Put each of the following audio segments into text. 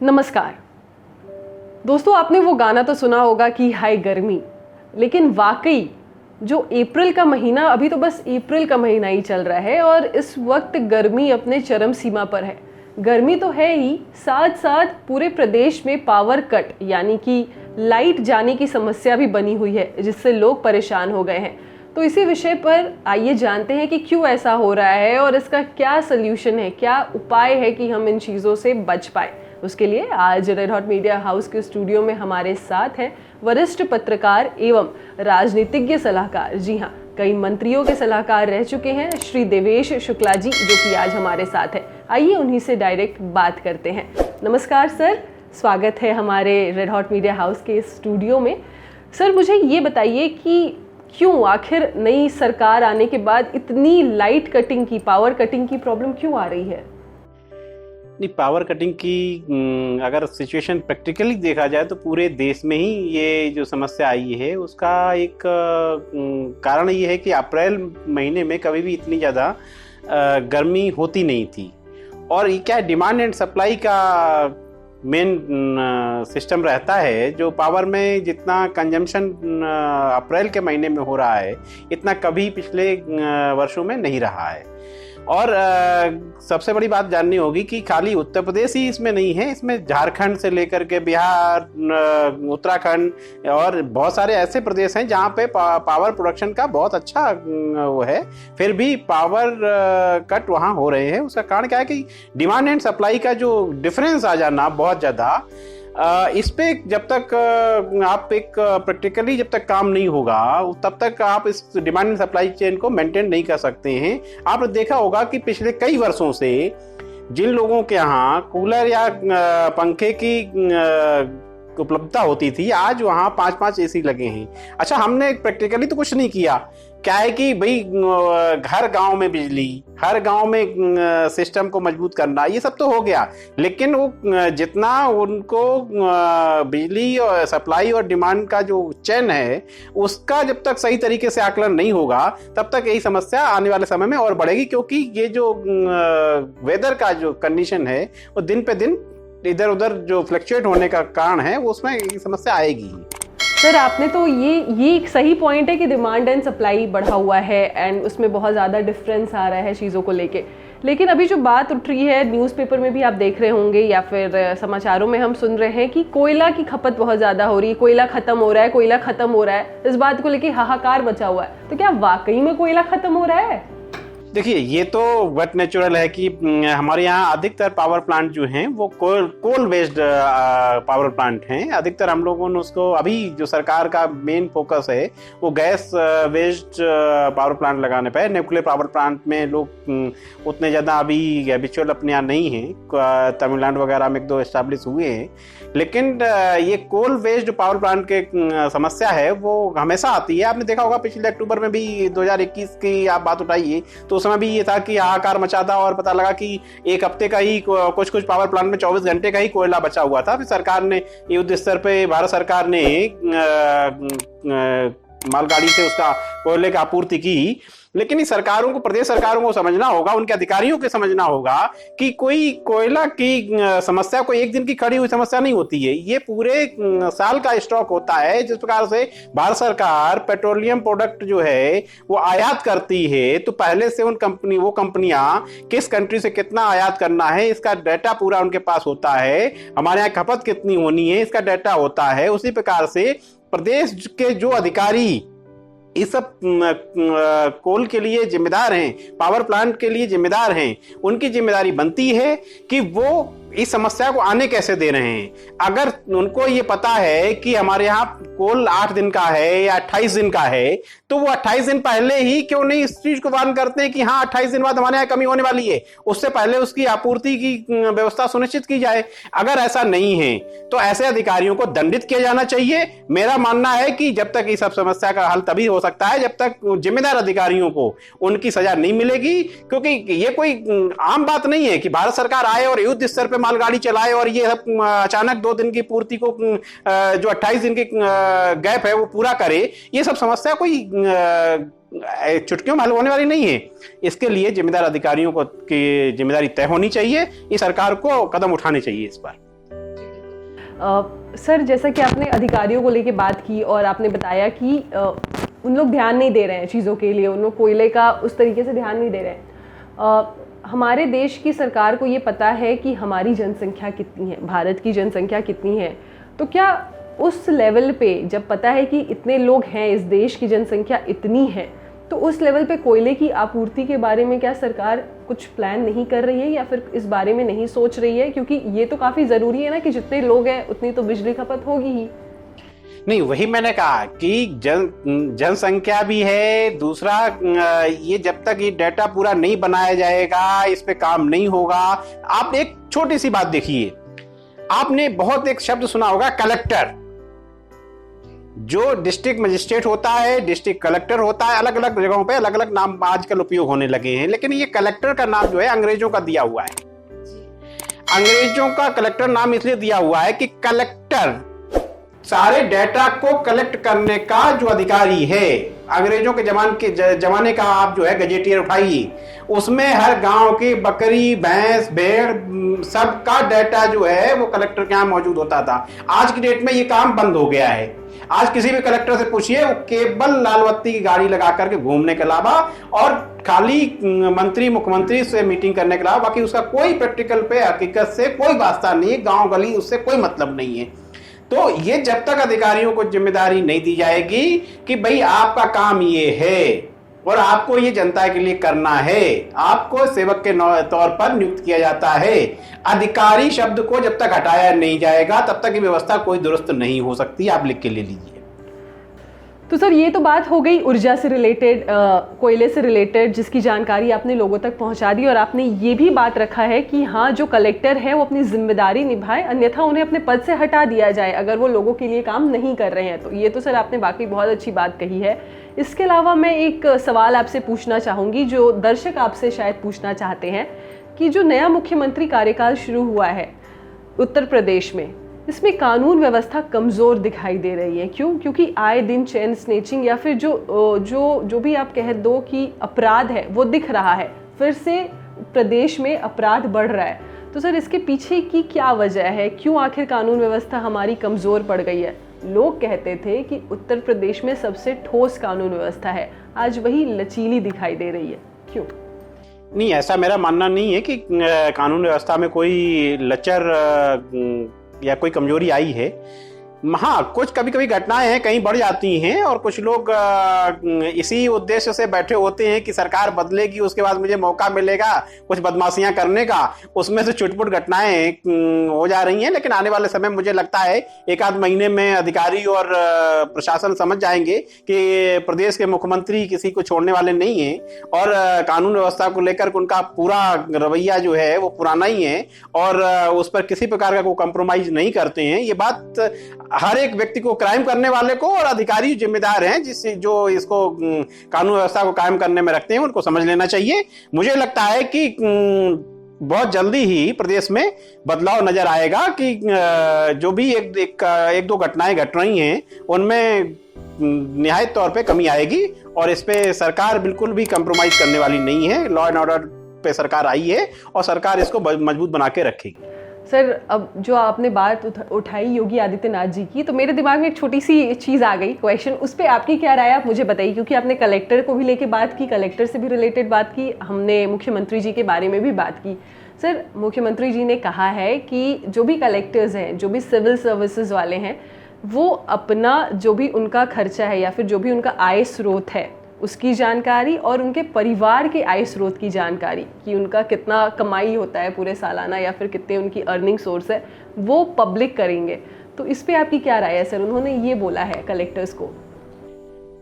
नमस्कार दोस्तों, आपने वो गाना तो सुना होगा कि हाय गर्मी, लेकिन वाकई जो अप्रैल का महीना, अभी तो बस अप्रैल का महीना ही चल रहा है और इस वक्त गर्मी अपने चरम सीमा पर है। गर्मी तो है ही, साथ साथ पूरे प्रदेश में पावर कट यानी कि लाइट जाने की समस्या भी बनी हुई है, जिससे लोग परेशान हो गए हैं। तो इसी विषय पर आइए जानते हैं कि क्यों ऐसा हो रहा है और इसका क्या सल्यूशन है, क्या उपाय है कि हम इन चीज़ों से बच पाए। उसके लिए आज रेड हॉट मीडिया हाउस के स्टूडियो में हमारे साथ हैं वरिष्ठ पत्रकार एवं राजनीतिज्ञ सलाहकार, जी हाँ, कई मंत्रियों के सलाहकार रह चुके हैं, श्री देवेश शुक्ला जी, जो कि आज हमारे साथ हैं। आइए उन्हीं से डायरेक्ट बात करते हैं। नमस्कार सर, स्वागत है हमारे रेड हॉट मीडिया हाउस के स्टूडियो में। सर, मुझे ये बताइए कि क्यों आखिर नई सरकार आने के बाद इतनी लाइट कटिंग की, पावर कटिंग की प्रॉब्लम क्यों आ रही है? नहीं, पावर कटिंग की अगर सिचुएशन प्रैक्टिकली देखा जाए तो पूरे देश में ही ये जो समस्या आई है उसका एक कारण ये है कि अप्रैल महीने में कभी भी इतनी ज़्यादा गर्मी होती नहीं थी। और ये क्या डिमांड एंड सप्लाई का मेन सिस्टम रहता है। जो पावर में जितना कंजम्पशन अप्रैल के महीने में हो रहा है, इतना कभी पिछले वर्षों में नहीं रहा है। और सबसे बड़ी बात जाननी होगी कि खाली उत्तर प्रदेश ही इसमें नहीं है, इसमें झारखंड से लेकर के बिहार, उत्तराखंड और बहुत सारे ऐसे प्रदेश हैं जहाँ पे पावर प्रोडक्शन का बहुत अच्छा वो है, फिर भी पावर कट वहाँ हो रहे हैं। उसका कारण क्या है कि डिमांड एंड सप्लाई का जो डिफरेंस आ जाना बहुत ज़्यादा, इस पे जब तक आप एक प्रैक्टिकली जब तक काम नहीं होगा तब तक आप इस डिमांड एंड सप्लाई चेन को मेंटेन नहीं कर सकते हैं। आपने देखा होगा कि पिछले कई वर्षों से जिन लोगों के यहाँ कूलर या पंखे की उपलब्धता होती थी, आज वहाँ 5-5 एसी लगे हैं। अच्छा, हमने प्रैक्टिकली तो कुछ नहीं किया। क्या है कि भाई हर गांव में बिजली, हर गांव में सिस्टम को मजबूत करना, ये सब तो हो गया, लेकिन वो जितना उनको बिजली और सप्लाई और डिमांड का जो चेन है उसका जब तक सही तरीके से आकलन नहीं होगा तब तक यही समस्या आने वाले समय में और बढ़ेगी। क्योंकि ये जो वेदर का जो कंडीशन है वो दिन पे दिन इधर उधर जो फ्लक्चुएट होने का कारण है वो उसमें समस्या आएगी। सर, आपने तो ये एक सही पॉइंट है कि डिमांड एंड सप्लाई बढ़ा हुआ है एंड उसमें बहुत ज़्यादा डिफरेंस आ रहा है चीज़ों को लेके। लेकिन अभी जो बात उठ रही है, न्यूज़पेपर में भी आप देख रहे होंगे या फिर समाचारों में हम सुन रहे हैं कि कोयला की खपत बहुत ज़्यादा हो रही है, कोयला खत्म हो रहा है, कोयला खत्म हो रहा है। इस बात को लेके हाहाकार मचा हुआ है। तो क्या वाकई में कोयला खत्म हो रहा है? देखिए, ये तो वट नेचुरल है कि हमारे यहाँ अधिकतर पावर प्लांट जो हैं वो कोल बेस्ड पावर प्लांट हैं। अधिकतर हम लोगों ने उसको, अभी जो सरकार का मेन फोकस है वो गैस बेस्ड पावर प्लांट लगाने पे है। न्यूक्लियर पावर प्लांट में लोग उतने ज़्यादा अभी हैबिचुअल अपने यहाँ नहीं हैं। तमिलनाडु वगैरह में 1-2 एस्टैब्लिश हुए हैं, लेकिन ये कोल बेस्ड पावर प्लांट के समस्या है वो हमेशा आती है। आपने देखा होगा पिछले अक्टूबर में भी 2021 की आप बात उठाइए तो उस समय भी ये था कि हाहाकार मचा था और पता लगा कि एक हफ्ते का ही कुछ पावर प्लांट में 24 घंटे का ही कोयला बचा हुआ था। फिर सरकार ने युद्ध स्तर पे, भारत सरकार ने मालगाड़ी से उसका कोयले की आपूर्ति की। लेकिन इस सरकारों को, प्रदेश सरकारों को समझना होगा, उनके अधिकारियों को समझना होगा कि कोई कोयला की समस्या कोई एक दिन की खड़ी हुई समस्या नहीं होती है। ये पूरे साल का स्टॉक होता है। जिस प्रकार से भारत सरकार पेट्रोलियम प्रोडक्ट जो है वो आयात करती है, तो पहले से वो कंपनियां किस कंट्री से कितना आयात करना है इसका डाटा पूरा उनके पास होता है। हमारे यहाँ खपत कितनी होनी है इसका डाटा होता है। उसी प्रकार से प्रदेश के जो अधिकारी इस सब कोल के लिए जिम्मेदार हैं, पावर प्लांट के लिए जिम्मेदार हैं, उनकी जिम्मेदारी बनती है कि वो इस समस्या को आने कैसे दे रहे हैं। अगर उनको ये पता है कि हमारे यहाँ कोल 8 दिन का है या 28 दिन का है, तो वो 28 दिन पहले ही क्यों नहीं इस चीज को वार्न करते हैं कि हाँ 28 दिन बाद हमारे यहाँ कमी होने वाली है, उससे पहले उसकी आपूर्ति की व्यवस्था सुनिश्चित की जाए। अगर ऐसा नहीं है तो ऐसे अधिकारियों को दंडित किया जाना चाहिए। मेरा मानना है कि जब तक इस सब समस्या का हल तभी हो सकता है जब तक जिम्मेदार अधिकारियों को उनकी सजा नहीं मिलेगी। क्योंकि ये कोई आम बात नहीं है कि भारत सरकार आए और युद्ध स्तर पर मालगाड़ी चलाए और ये अचानक 2 दिन की पूर्ति को जो 28 दिन की गैप है वो पूरा करे। ये सब समस्या कोई चुटकियों में हल होने वाली नहीं है। इसके लिए जिम्मेदार अधिकारियों को की जिम्मेदारी तय होनी चाहिए। ये सरकार को कदम उठाने चाहिए इस पर। सर, जैसा कि आपने अधिकारियों को लेके बात की और आपने बताया कि उन लोग ध्यान नहीं दे रहे हैं चीज़ों के लिए, उन लोग कोयले का उस तरीके से ध्यान नहीं दे रहे हैं। हमारे देश की सरकार को ये पता है कि हमारी जनसंख्या कितनी है, भारत की जनसंख्या कितनी है, तो क्या उस लेवल पे जब पता है कि इतने लोग हैं, इस देश की जनसंख्या इतनी है, तो उस लेवल पे कोयले की आपूर्ति के बारे में क्या सरकार कुछ प्लान नहीं कर रही है या फिर इस बारे में नहीं सोच रही है? क्योंकि ये तो काफ़ी ज़रूरी है ना कि जितने लोग हैं उतनी तो बिजली खपत होगी ही। नहीं, वही मैंने कहा कि जनसंख्या भी है। दूसरा, ये जब तक ये डाटा पूरा नहीं बनाया जाएगा, इस पे काम नहीं होगा। आप एक छोटी सी बात देखिए, आपने बहुत एक शब्द सुना होगा, कलेक्टर। जो डिस्ट्रिक्ट मजिस्ट्रेट होता है, डिस्ट्रिक्ट कलेक्टर होता है, अलग अलग जगहों पे अलग अलग नाम आजकल उपयोग होने लगे हैं, लेकिन ये कलेक्टर का नाम जो है अंग्रेजों का दिया हुआ है। अंग्रेजों का कलेक्टर नाम इसलिए दिया हुआ है कि कलेक्टर सारे डेटा को कलेक्ट करने का जो अधिकारी है। अंग्रेजों के जमाने का आप जो है गजेटियर उठाइए, उसमें हर गांव की बकरी, भैंस, भेड़ सबका डेटा जो है वो कलेक्टर के यहाँ मौजूद होता था। आज की डेट में ये काम बंद हो गया है। आज किसी भी कलेक्टर से पूछिए, वो केवल लाल बत्ती की गाड़ी लगा करके घूमने के अलावा और खाली मंत्री मुख्यमंत्री से मीटिंग करने के अलावा बाकी उसका कोई प्रैक्टिकल पे हकीकत से कोई वास्ता नहीं है, गांव गली उससे कोई मतलब नहीं है। तो ये जब तक अधिकारियों को जिम्मेदारी नहीं दी जाएगी कि भाई आपका काम ये है और आपको ये जनता के लिए करना है, आपको सेवक के तौर पर नियुक्त किया जाता है, अधिकारी शब्द को जब तक हटाया नहीं जाएगा तब तक ये व्यवस्था कोई दुरुस्त नहीं हो सकती। आप लिख के ले लीजिए। तो सर, ये तो बात हो गई ऊर्जा से रिलेटेड, कोयले से रिलेटेड, जिसकी जानकारी आपने लोगों तक पहुंचा दी। और आपने ये भी बात रखा है कि हाँ, जो कलेक्टर है वो अपनी जिम्मेदारी निभाए, अन्यथा उन्हें अपने पद से हटा दिया जाए अगर वो लोगों के लिए काम नहीं कर रहे हैं। तो ये तो सर आपने वाकई बहुत अच्छी बात कही है। इसके अलावा मैं एक सवाल आपसे पूछना चाहूँगी, जो दर्शक आपसे शायद पूछना चाहते हैं, कि जो नया मुख्यमंत्री कार्यकाल शुरू हुआ है उत्तर प्रदेश में, इसमें कानून व्यवस्था कमज़ोर दिखाई दे रही है। क्यों? क्योंकि आए दिन चेन स्नेचिंग या फिर जो भी आप कह दो कि अपराध है वो दिख रहा है, फिर से प्रदेश में अपराध बढ़ रहा है। तो सर, इसके पीछे की क्या वजह है? क्यों आखिर कानून व्यवस्था हमारी कमज़ोर पड़ गई है? लोग कहते थे कि उत्तर प्रदेश में सबसे ठोस कानून व्यवस्था है, आज वही लचीली दिखाई दे रही है। क्यों? नहीं, ऐसा मेरा मानना नहीं है कि कानून व्यवस्था में कोई लचर या कोई कमजोरी आई है। हाँ, कुछ कभी कभी घटनाएं हैं, कहीं बढ़ जाती हैं और कुछ लोग इसी उद्देश्य से बैठे होते हैं कि सरकार बदलेगी, उसके बाद मुझे मौका मिलेगा कुछ बदमाशियां करने का। उसमें से छुटपुट घटनाएं हो जा रही हैं, लेकिन आने वाले समय मुझे लगता है एक आध महीने में अधिकारी और प्रशासन समझ जाएंगे कि प्रदेश के मुख्यमंत्री किसी को छोड़ने वाले नहीं हैं और कानून व्यवस्था को लेकर उनका पूरा रवैया जो है वो पुराना ही है और उस पर किसी प्रकार का कोई कंप्रोमाइज नहीं करते हैं। ये बात हर एक व्यक्ति को, क्राइम करने वाले को और अधिकारी जिम्मेदार हैं जिससे जो इसको कानून व्यवस्था को कायम करने में रखते हैं, उनको समझ लेना चाहिए। मुझे लगता है कि बहुत जल्दी ही प्रदेश में बदलाव नजर आएगा कि जो भी एक दो घटनाएं घट रही हैं उनमें निहायत तौर पे कमी आएगी और इस पे सरकार बिल्कुल भी कंप्रोमाइज करने वाली नहीं है। लॉ एंड ऑर्डर पे सरकार आई है और सरकार इसको मजबूत बना के रखेगी। सर, अब जो आपने बात उठाई योगी आदित्यनाथ जी की, तो मेरे दिमाग में एक छोटी सी चीज़ आ गई, क्वेश्चन। उस पर आपकी क्या राय है, आप मुझे बताइए। क्योंकि आपने कलेक्टर को भी लेके बात की, कलेक्टर से भी रिलेटेड बात की, हमने मुख्यमंत्री जी के बारे में भी बात की। सर, मुख्यमंत्री जी ने कहा है कि जो भी कलेक्टर्स हैं, जो भी सिविल सर्विसेज वाले हैं, वो अपना जो भी उनका खर्चा है या फिर जो भी उनका आय स्रोत है उसकी जानकारी और उनके परिवार के आय स्रोत की जानकारी, कि उनका कितना कमाई होता है पूरे सालाना या फिर कितने उनकी अर्निंग सोर्स है, वो पब्लिक करेंगे। तो इस पे आपकी क्या राय है सर? उन्होंने ये बोला है कलेक्टर्स को।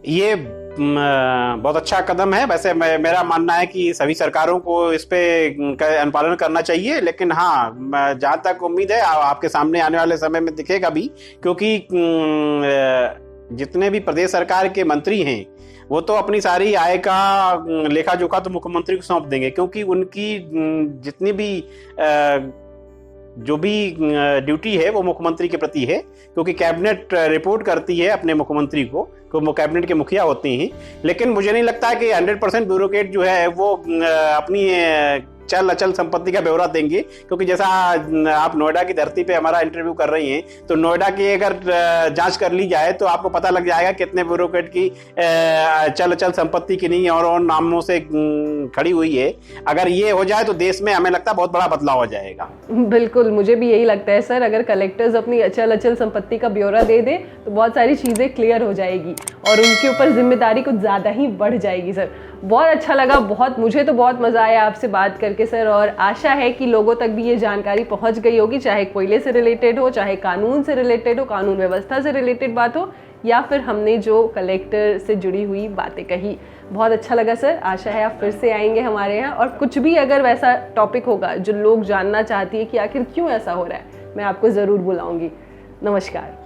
ये बहुत अच्छा कदम है। वैसे मेरा मानना है कि सभी सरकारों को इस पे अनुपालन करना चाहिए, लेकिन हाँ, जहाँ तक उम्मीद है आपके सामने आने वाले समय में दिखेगा भी, क्योंकि जितने भी प्रदेश सरकार के मंत्री हैं वो तो अपनी सारी आय का लेखा जोखा तो मुख्यमंत्री को सौंप देंगे, क्योंकि उनकी जितनी भी जो भी ड्यूटी है वो मुख्यमंत्री के प्रति है, क्योंकि कैबिनेट रिपोर्ट करती है अपने मुख्यमंत्री को, वो कैबिनेट के मुखिया होते हैं। लेकिन मुझे नहीं लगता कि 100% ब्यूरोक्रेट जो है वो अपनी चल अचल संपत्ति का ब्यौरा देंगे, क्योंकि जैसा आप नोएडा की धरती पे हमारा इंटरव्यू कर रही हैं, तो नोएडा की अगर जांच कर ली जाए तो आपको पता लग जाएगा कितने ब्यूरोक्रेट की चल अचल संपत्ति किन्हीं और नामों से खड़ी हुई है। अगर ये हो जाए तो देश में हमें लगता है बहुत बड़ा बदलाव हो जाएगा। बिल्कुल, मुझे भी यही लगता है सर। अगर कलेक्टर्स अपनी अचल अचल संपत्ति का ब्यौरा दे दे तो बहुत सारी चीज़ें क्लियर हो जाएगी और उनके ऊपर जिम्मेदारी कुछ ज़्यादा ही बढ़ जाएगी सर। बहुत अच्छा लगा, मुझे तो बहुत मज़ा आया आपसे बात करके सर, और आशा है कि लोगों तक भी ये जानकारी पहुंच गई होगी, चाहे कोयले से रिलेटेड हो, चाहे कानून से रिलेटेड हो, कानून व्यवस्था से रिलेटेड बात हो, या फिर हमने जो कलेक्टर से जुड़ी हुई बातें कही। बहुत अच्छा लगा सर। आशा है आप फिर से आएंगे हमारे यहाँ, और कुछ भी अगर वैसा टॉपिक होगा जो लोग जानना चाहती है कि आखिर क्यों ऐसा हो रहा है, मैं आपको ज़रूर बुलाऊंगी। नमस्कार।